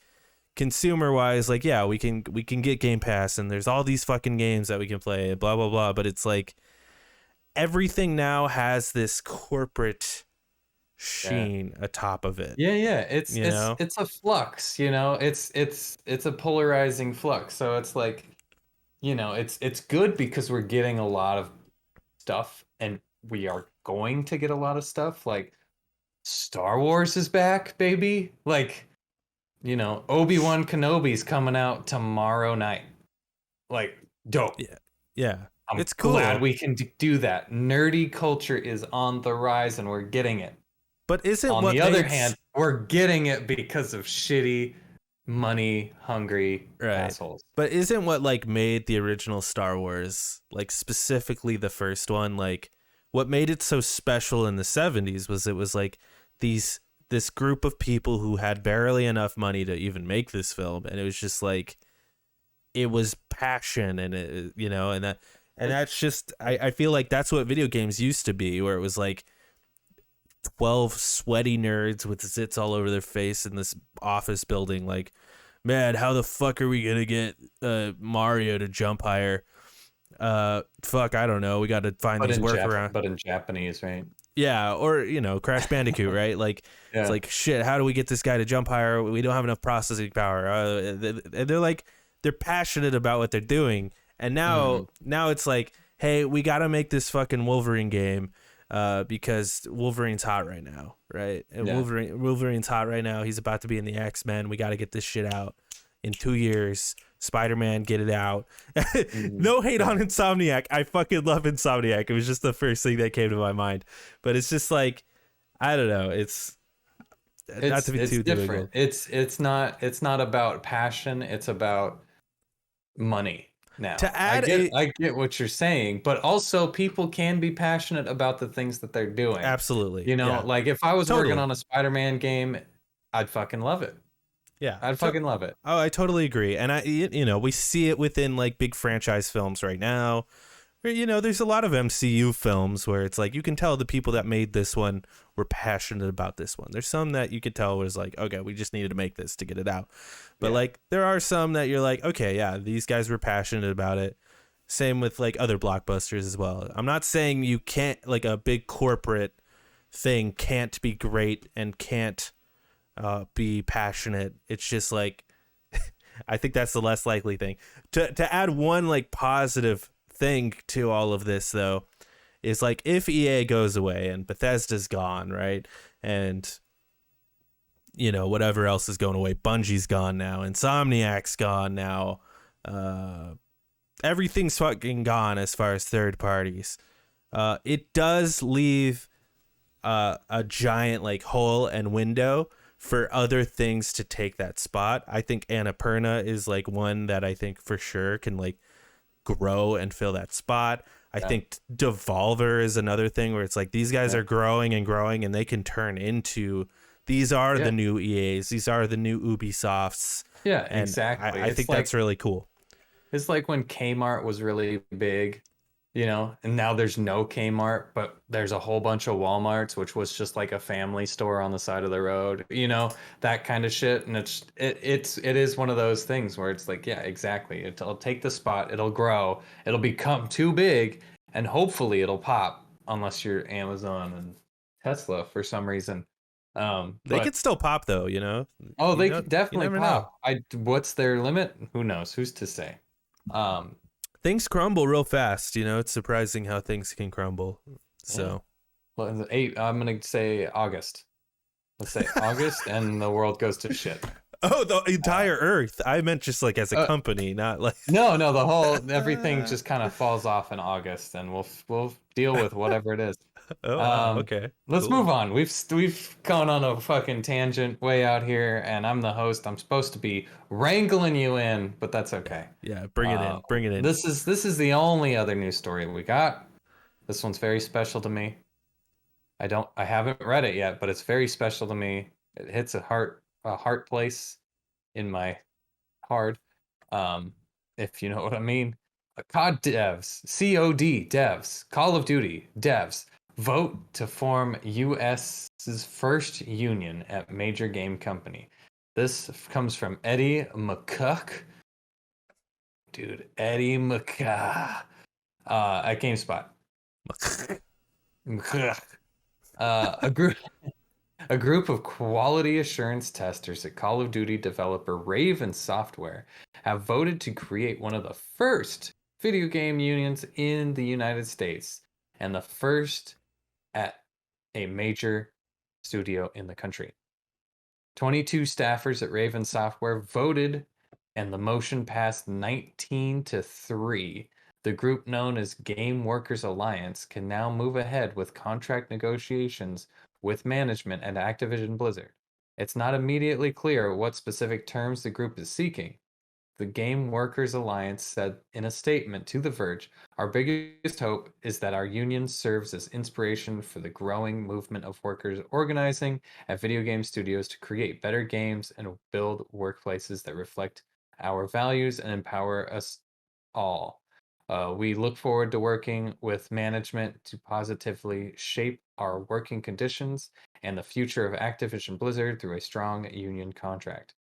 consumer wise, like, yeah, we can get Game Pass and there's all these fucking games that we can play, blah blah blah. But it's like everything now has this corporate sheen atop of it. Yeah. It's a flux, it's a polarizing flux. So it's like, it's good because we're getting a lot of stuff and we are going to get a lot of stuff. Like Star Wars is back, baby. Like, Obi-Wan Kenobi's coming out tomorrow night. Like, dope. Yeah, I'm it's cool. glad we can do that. Nerdy culture is on the rise and we're getting it. But isn't On what the other makes- hand, we're getting it because of shitty, money hungry assholes. But isn't what like made the original Star Wars, like specifically the first one, like what made it so special in the 70s was it was like this group of people who had barely enough money to even make this film, and it was just like it was passion, and it, you know, and that's just I feel like that's what video games used to be, where it was like 12 sweaty nerds with zits all over their face in this office building, like, man, how the fuck are we gonna get Mario to jump higher? Fuck, I don't know. We got to find these workarounds. But in Japanese, right? Yeah, or Crash Bandicoot, right? Like Yeah. it's like shit. How do we get this guy to jump higher? We don't have enough processing power. And they're like they're passionate about what they're doing, and now it's like, hey, we got to make this fucking Wolverine game, because Wolverine's hot right now, right? And Wolverine's hot right now. He's about to be in the X-Men. We got to get this shit out in 2 years. Spider-Man, get it out. No hate on Insomniac. I fucking love Insomniac. It was just the first thing that came to my mind. But it's just like, I don't know. It's not to be too different. It's not about passion. It's about money. Now, to add I get what you're saying, but also people can be passionate about the things that they're doing. Absolutely. Like if I was Totally. working on a Spider-Man game, I'd fucking love it. Yeah, I'd fucking love it. Oh, I totally agree. And we see it within like big franchise films right now. Where, there's a lot of MCU films where it's like you can tell the people that made this one were passionate about this one. There's some that you could tell was like, okay, we just needed to make this to get it out. But like there are some that you're like, okay, yeah, these guys were passionate about it. Same with like other blockbusters as well. I'm not saying you can't, like a big corporate thing can't be great and can't be passionate. It's just like I think that's the less likely thing. To add one like positive thing to all of this though is like if EA goes away and Bethesda's gone, right, and whatever else is going away, Bungie's gone now, Insomniac's gone now, everything's fucking gone as far as third parties. It does leave a giant like hole and window for other things to take that spot. I think Annapurna is like one that I think for sure can like grow and fill that spot. I think Devolver is another thing where it's like these guys are growing and growing, and they can turn into these are the new EAs, these are the new Ubisofts. Yeah, and exactly. I think that's really cool. It's like when Kmart was really big, and now there's no Kmart, but there's a whole bunch of Walmarts, which was just like a family store on the side of the road, that kind of shit. And it is one of those things where it's like, yeah, exactly. It'll take the spot, it'll grow, it'll become too big, and hopefully it'll pop, unless you're Amazon and Tesla for some reason. They could still pop though, Oh, they could definitely pop. What's their limit? Who knows? Who's to say? Things crumble real fast, it's surprising how things can crumble. So, well, I'm gonna say August. Let's say August, and the world goes to shit. Oh, the entire Earth. I meant just like as a company, not like no, the whole everything just kind of falls off in August, and we'll deal with whatever it is. Okay. Let's move on. We've gone on a fucking tangent way out here, and I'm the host. I'm supposed to be wrangling you in, but that's okay. Yeah, bring it in. This is the only other news story we got. This one's very special to me. I haven't read it yet, but it's very special to me. It hits a heart place in my heart. If you know what I mean. COD devs, Call of Duty devs vote to form US's first union at major game company. This comes from Eddie McCuck. Dude, Eddie McCuck. At GameSpot. A group of quality assurance testers at Call of Duty developer Raven Software have voted to create one of the first video game unions in the United States, and the first at a major studio in the country. 22 staffers at Raven Software voted, and the motion passed 19-3. The group known as Game Workers Alliance can now move ahead with contract negotiations with management at Activision Blizzard. It's not immediately clear what specific terms the group is seeking, The Game Workers Alliance said in a statement to The Verge, "Our biggest hope is that our union serves as inspiration for the growing movement of workers organizing at video game studios to create better games and build workplaces that reflect our values and empower us all. We look forward to working with management to positively shape our working conditions and the future of Activision Blizzard through a strong union contract."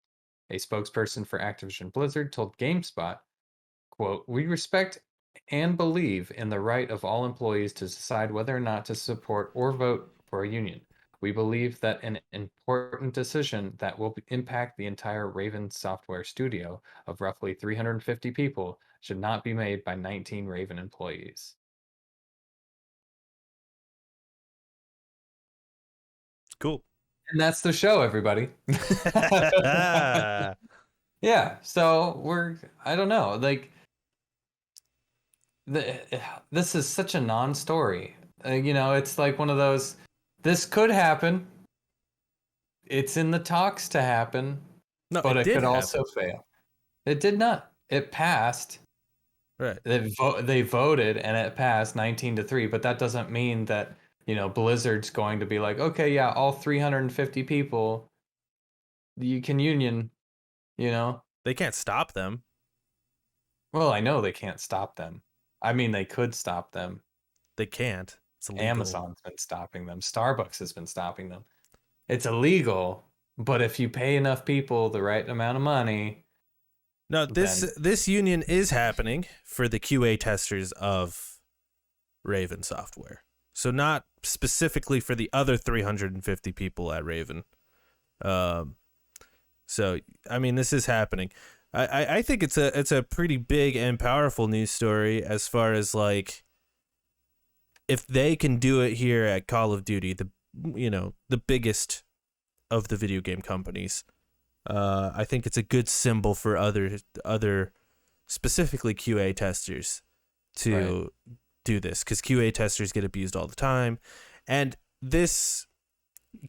A spokesperson for Activision Blizzard told GameSpot, quote, "We respect and believe in the right of all employees to decide whether or not to support or vote for a union. We believe that an important decision that will impact the entire Raven Software studio of roughly 350 people should not be made by 19 Raven employees." Cool. And that's the show, everybody. Yeah, so I don't know, like, this is such a non-story. It's like one of those, this could happen. It's in the talks to happen, No, but it it did could happen. also fail. It did not. It passed. Right. They voted and it passed 19-3, but that doesn't mean that, Blizzard's going to be like, okay, yeah, all 350 people, you can union, you know? They can't stop them. Well, I know they can't stop them. I mean, they could stop them. They can't. It's illegal. Amazon's been stopping them. Starbucks has been stopping them. It's illegal, but if you pay enough people the right amount of money, No, then this union is happening for the QA testers of Raven Software. So not specifically for the other 350 people at Raven. So I mean, this is happening. I think it's a pretty big and powerful news story as far as like, if they can do it here at Call of Duty, the biggest of the video game companies. I think it's a good symbol for other specifically QA testers to do this, because QA testers get abused all the time. And this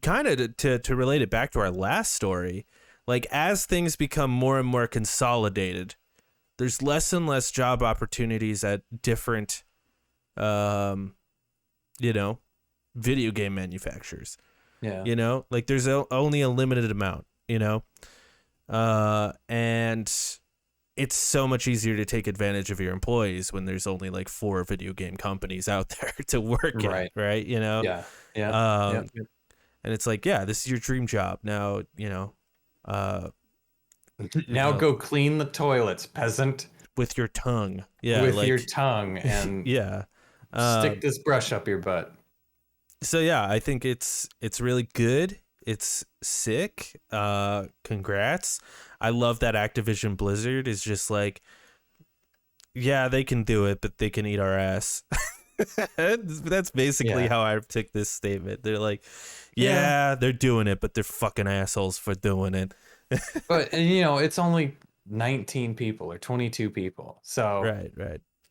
kind of to relate it back to our last story, like, as things become more and more consolidated, there's less and less job opportunities at different video game manufacturers. yeah. Like, there's only a limited amount, and it's so much easier to take advantage of your employees when there's only like 4 video game companies out there to work Right. at, right? Yeah. And it's like, yeah, this is your dream job. Now, Now go clean the toilets, peasant. with your tongue. Yeah. With like, your tongue and yeah. stick this brush up your butt. So yeah, I think it's really good. It's sick. Congrats. I love that Activision Blizzard is just like, yeah, they can do it, but they can eat our ass. That's basically how I took this statement. They're like, yeah, they're doing it, but they're fucking assholes for doing it. But it's only 19 people or 22 people. So Right.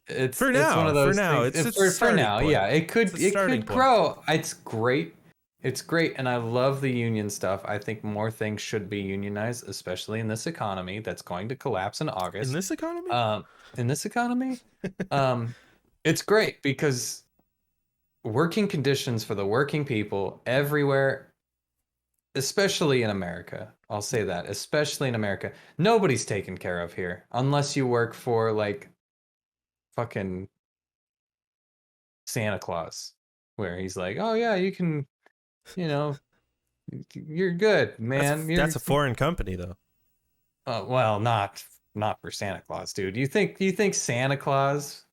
it's For now, it's one of those for now, things. it's a For now, starting point. yeah, it could It's a starting point. grow. It's great. It's great, and I love the union stuff. I think more things should be unionized, especially in this economy that's going to collapse in August. In this economy? In this economy, it's great because working conditions for the working people everywhere, especially in America. I'll say that, especially in America, nobody's taken care of here unless you work for like fucking Santa Claus, where he's like, "Oh yeah, you can, you're good, man." That's a foreign company, though. Well, not for Santa Claus, dude. You think Santa Claus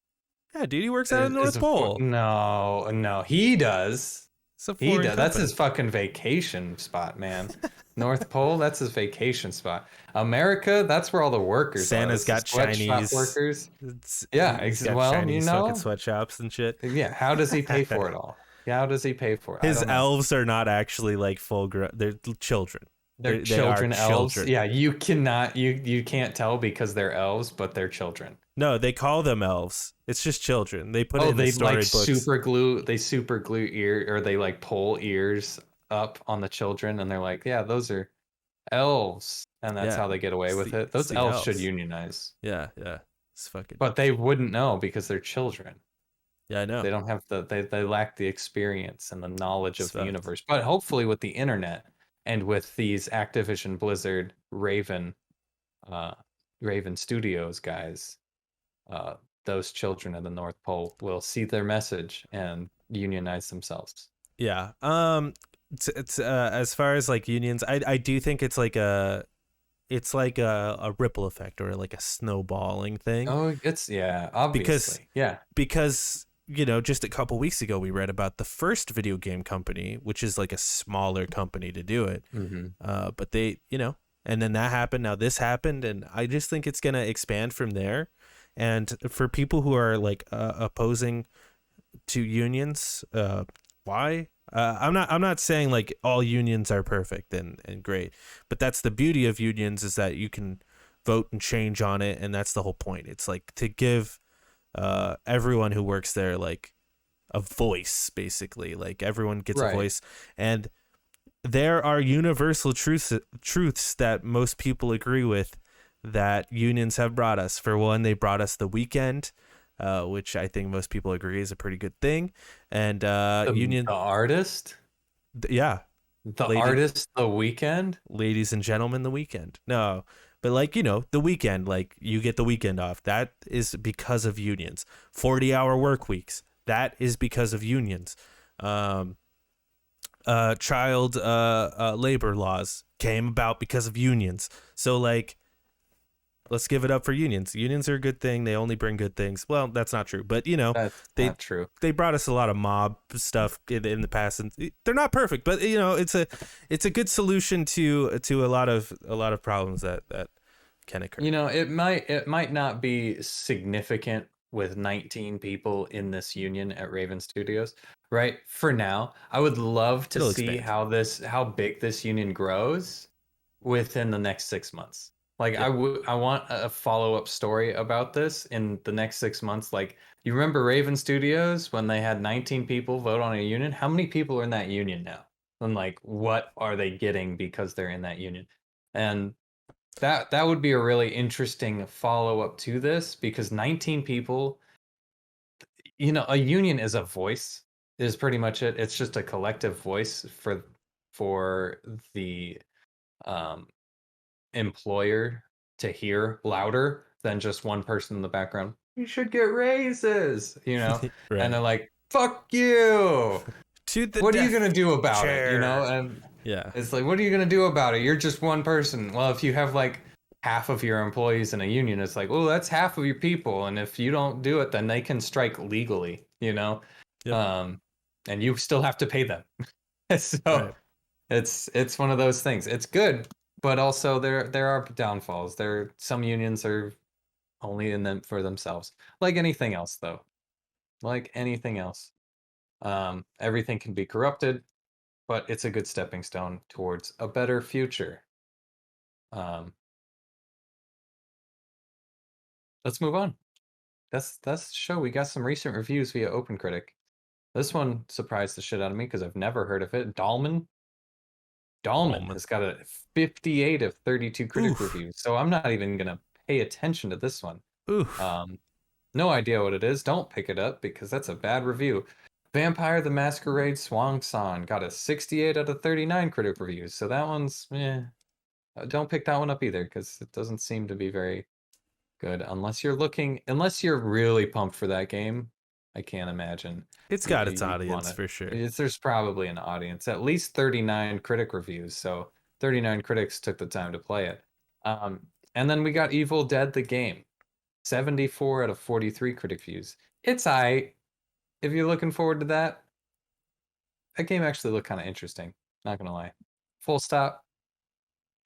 Yeah, dude, he works out of the is North Pole. No, he does. It's a He foreign does. That's company. his fucking vacation spot, man. North Pole, that's his vacation spot. America, that's where all the workers Santa's are. got Sweatshop Chinese workers. It's- Yeah, he's got well, Chinese fucking sweatshops and shit. Yeah, how does he pay for it all? Yeah, how does he pay for it? I His don't know. elves are not actually like full grown. They're children. They're They are children elves. children. Yeah, you cannot you can't tell because they're elves, but they're children. No, they call them elves. It's just children. They put it in They the story like books. super glue ear, or they like pull ears up on the children, and they're like, yeah, those are elves, and that's Yeah, how they get away with it. it's Those the elves should elves. unionize, Yeah, yeah. It's fucking. but they wouldn't know because they're children. Yeah, I know. They don't have they lack the experience and the knowledge It's of the fucked. universe. But hopefully with the internet and with these Activision Blizzard uh Raven Studios guys, uh those children of the North Pole will see their message and unionize themselves. Yeah. It's as far as like unions, I do think it's like a ripple effect or like a snowballing thing Oh, it's yeah, because obviously. Yeah. just a couple weeks ago we read about the first video game company, which is like a smaller company to do it. Hmm. But they, and then that happened. Now this happened, and I just think it's gonna expand from there. And for people who are like opposing to unions, why? I'm not saying like all unions are perfect and great, but that's the beauty of unions is that you can vote and change on it, and that's the whole point. It's like to give everyone who works there like a voice, basically. Like everyone gets a Right. voice, and there are universal truths that most people agree with that unions have brought us. For one, they brought us the weekend, which I think most people agree is a pretty good thing. And The artist? yeah, The lady, artist, The Weekend? ladies and gentlemen, the weekend. No, but like the weekend, like you get the weekend off. That is because of unions. 40-hour work weeks. That is because of unions. Child labor laws came about because of unions. So like, let's give it up for unions. Unions are a good thing. They only bring good things. Well, that's not true, but That's they not true. they brought us a lot of mob stuff in the past, and they're not perfect, but it's a good solution to a lot of problems that can occur. It might not be significant with 19 people in this union at Raven Studios, right? For now, I would love to It'll see expand. how big this union grows within the next 6 months. Like Yep. I want a follow-up story about this in the next 6 months. Like you remember Raven Studios when they had 19 people vote on a union? How many people are in that union now? And like what are they getting because they're in that union? And that would be a really interesting follow-up to this because 19 people, a union is a voice, is pretty much it. It's just a collective voice for the um employer to hear louder than just one person in the background. You should get raises, and Right. they're like, "Fuck you." To the What are you death gonna do about it? chair. And Yeah. it's like, what are you gonna do about it? You're just one person. Well, if you have like half of your employees in a union, it's like, well, that's half of your people, and if you don't do it, then they can strike legally. Yep. Um, and you still have to pay them. So Right. it's one of those things. It's good, but also there are downfalls. Some unions are only in them for themselves. Like anything else, though. Like anything else. Everything can be corrupted, but it's a good stepping stone towards a better future. Um, let's move on. That's the show. We got some recent reviews via OpenCritic. This one surprised the shit out of me because I've never heard of it. Dahlman Ballman. has got a 58 of 32 critic Oof. reviews, so I'm not even gonna pay attention to this one. Oof. No idea what it is. Don't pick it up because that's a bad review. Vampire the Masquerade Swan Song got a 68 out of 39 critic reviews, so that one's don't pick that one up either because it doesn't seem to be very good unless you're really pumped for that game. I can't imagine It's got its you'd want audience it. for sure. There's probably an audience, at least 39 critic reviews. So 39 critics took the time to play it. And then we got Evil Dead the game, 74 out of 43 critic views. It's I. If you're looking forward to that game actually looked kind of interesting. Not gonna lie. Full stop.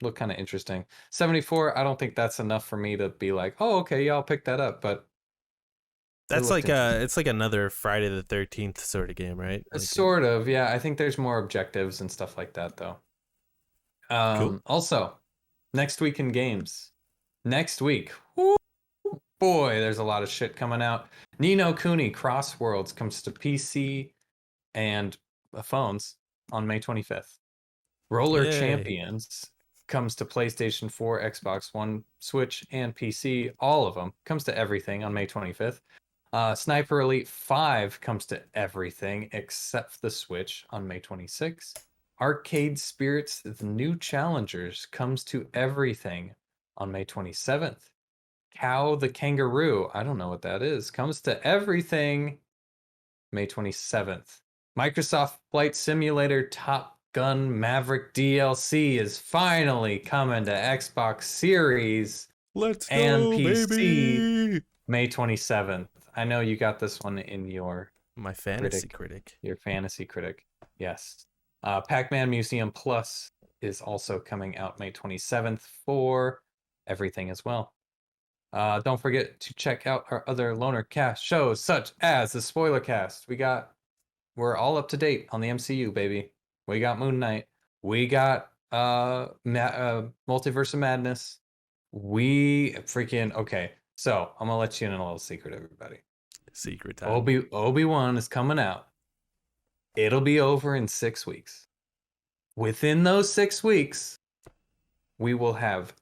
Looked kind of interesting. 74. I don't think that's enough for me to be like, oh, okay, yeah, I'll pick that up. But it That's looked like interesting. it's like another Friday the 13th sort of game, right? Sort of, yeah. I think there's more objectives and stuff like that, though. Cool. Also, next week in games. Next week, whoo, boy, there's a lot of shit coming out. Ni no Kuni Cross Worlds comes to PC and phones on May 25th. Roller Yay. Champions comes to PlayStation 4, Xbox One, Switch, and PC. All of them. Comes to everything on May 25th. Sniper Elite 5 comes to everything except the Switch on May 26th. Arcade Spirits, The New Challengers comes to everything on May 27th. Cow the Kangaroo, I don't know what that is, comes to everything May 27th. Microsoft Flight Simulator Top Gun Maverick DLC is finally coming to Xbox Series Let's and go, PC baby. May 27th. I know you got this one in your My fantasy critic. your fantasy critic. Yes. Pac-Man Museum Plus is also coming out May 27th for everything as well. Don't forget to check out our other Loner Cast shows, such as the Spoiler Cast. We're all up to date on the MCU, baby. We got Moon Knight. We got Multiverse of Madness. Okay. So I'm gonna let you in on a little secret, everybody. Secret time. Obi-Wan is coming out. It'll be over in 6 weeks. Within those 6 weeks, we will have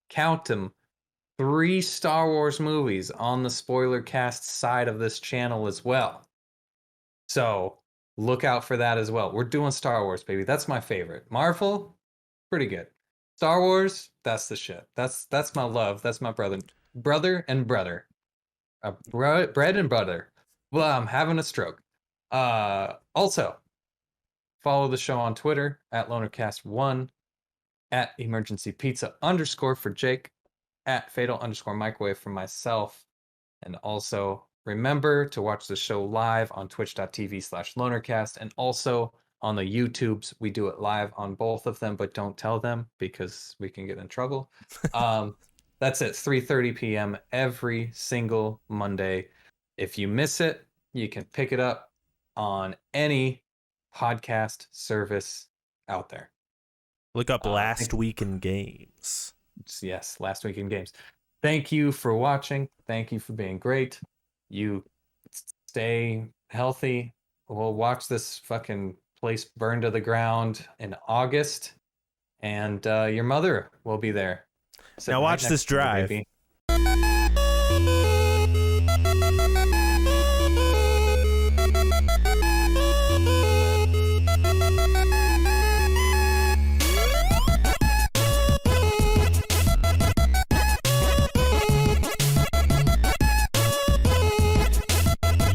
count them, 3 Star Wars movies on the Spoiler Cast side of this channel as well. So look out for that as well. We're doing Star Wars, baby. That's my favorite. Marvel, pretty good. Star Wars, that's the shit. That's my love. That's my brother and brother. Bread and butter. Well, I'm having a stroke. Also, follow the show on Twitter at LonerCast1, at Emergency Pizza _ for Jake, at Fatal _ Microwave for myself. And also remember to watch the show live on twitch.tv/lonercast and also on the YouTubes. We do it live on both of them, but don't tell them because we can get in trouble. That's at 3:30 p.m. every single Monday. If you miss it, you can pick it up on any podcast service out there. Look up Last Week in Games. Yes, Last Week in Games. Thank you for watching. Thank you for being great. You stay healthy. We'll watch this fucking place burn to the ground in August, and your mother will be there. Now watch this drive. Baby.